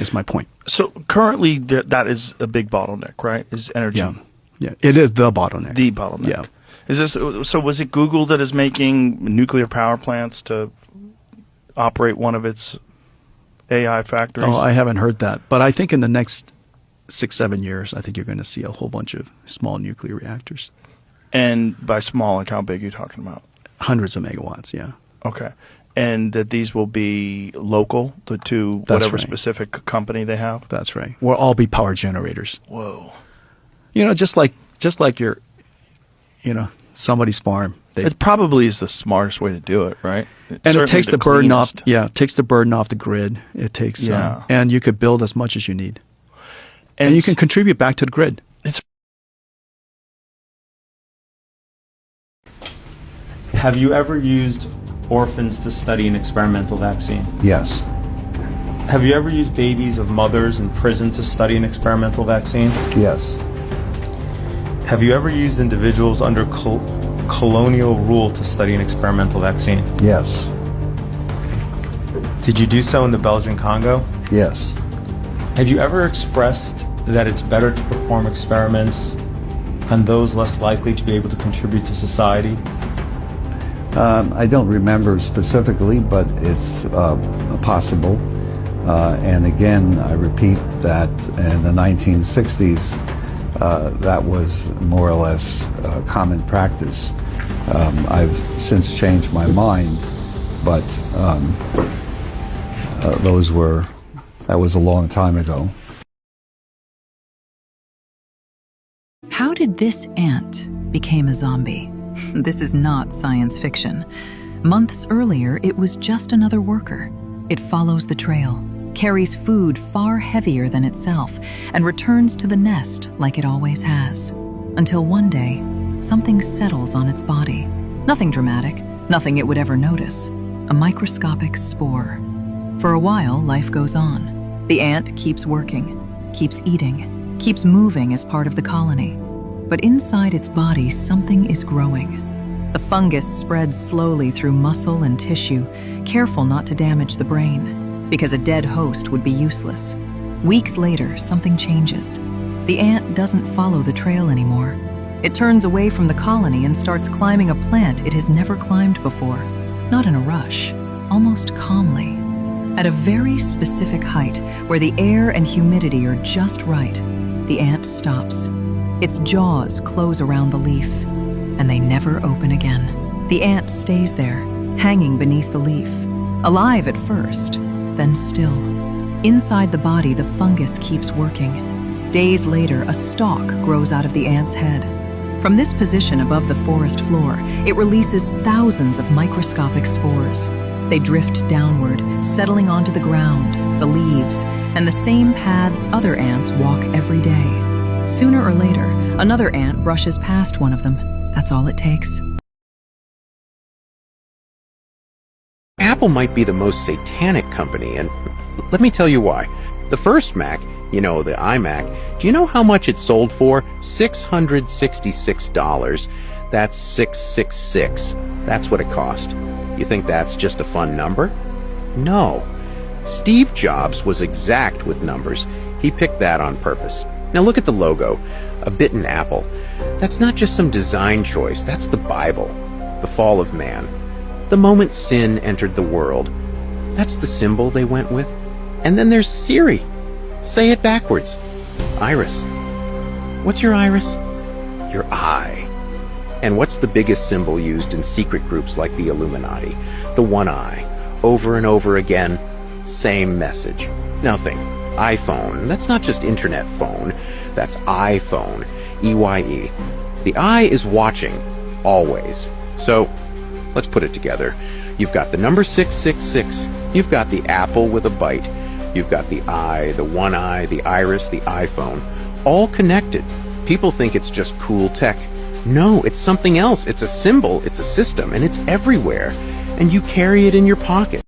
is my point. So currently that is a big bottleneck, right? Is energy. Yeah, it is the bottleneck. The bottleneck. Yeah. Is this so? Was it Google that is making nuclear power plants to operate one of its AI factories? Oh, I haven't heard that. But I think in the next 6-7 years, I think you're going to see a whole bunch of small nuclear reactors. And by small, like how big are you talking about? Hundreds of megawatts, yeah. Okay. And that these will be local to whatever specific company they have? That's right. We'll all be power generators. Whoa. You know, just like your, somebody's farm. It probably is the smartest way to do it, right? And it takes the burden off. Yeah, it takes the burden off the grid. It takes, and you could build as much as you need, and you can contribute back to the grid. Have you ever used orphans to study an experimental vaccine? Yes. Have you ever used babies of mothers in prison to study an experimental vaccine? Yes. Have you ever used individuals under colonial rule to study an experimental vaccine? Yes. Did you do so in the Belgian Congo? Yes. Have you ever expressed that it's better to perform experiments on those less likely to be able to contribute to society? I don't remember specifically, but it's possible. And again, I repeat that in the 1960s, that was more or less common practice. I've since changed my mind, but that was a long time ago. How did this ant become a zombie? This is not science fiction. Months earlier, it was just another worker. It follows the trail, carries food far heavier than itself, and returns to the nest like it always has. Until one day, something settles on its body. Nothing dramatic, nothing it would ever notice. A microscopic spore. For a while, life goes on. The ant keeps working, keeps eating, keeps moving as part of the colony. But inside its body, something is growing. The fungus spreads slowly through muscle and tissue, careful not to damage the brain, because a dead host would be useless. Weeks later, something changes. The ant doesn't follow the trail anymore. It turns away from the colony and starts climbing a plant it has never climbed before. Not in a rush, almost calmly. At a very specific height, where the air and humidity are just right, the ant stops. Its jaws close around the leaf, and they never open again. The ant stays there, hanging beneath the leaf, alive at first, then still. Inside the body, the fungus keeps working. Days later, a stalk grows out of the ant's head. From this position above the forest floor, it releases thousands of microscopic spores. They drift downward, settling onto the ground, the leaves, and the same paths other ants walk every day. Sooner or later, another ant brushes past one of them. That's all it takes. Apple might be the most satanic company, and let me tell you why. The first Mac, the iMac, do you know how much it sold for? $666. That's 666. That's what it cost. You think that's just a fun number? No. Steve Jobs was exact with numbers. He picked that on purpose. Now look at the logo, a bitten apple. That's not just some design choice, that's the Bible, the fall of man. The moment sin entered the world, that's the symbol they went with. And then there's Siri. Say it backwards. Iris. What's your iris? Your eye. And what's the biggest symbol used in secret groups like the Illuminati? The one eye. Over and over again, same message. Now think. iPhone, that's not just internet phone, that's iPhone, E-Y-E. The eye is watching, always. So, let's put it together. You've got the number 666, you've got the apple with a bite, you've got the eye, the one eye, the iris, the iPhone, all connected. People think it's just cool tech. No, it's something else. It's a symbol, it's a system, and it's everywhere. And you carry it in your pocket.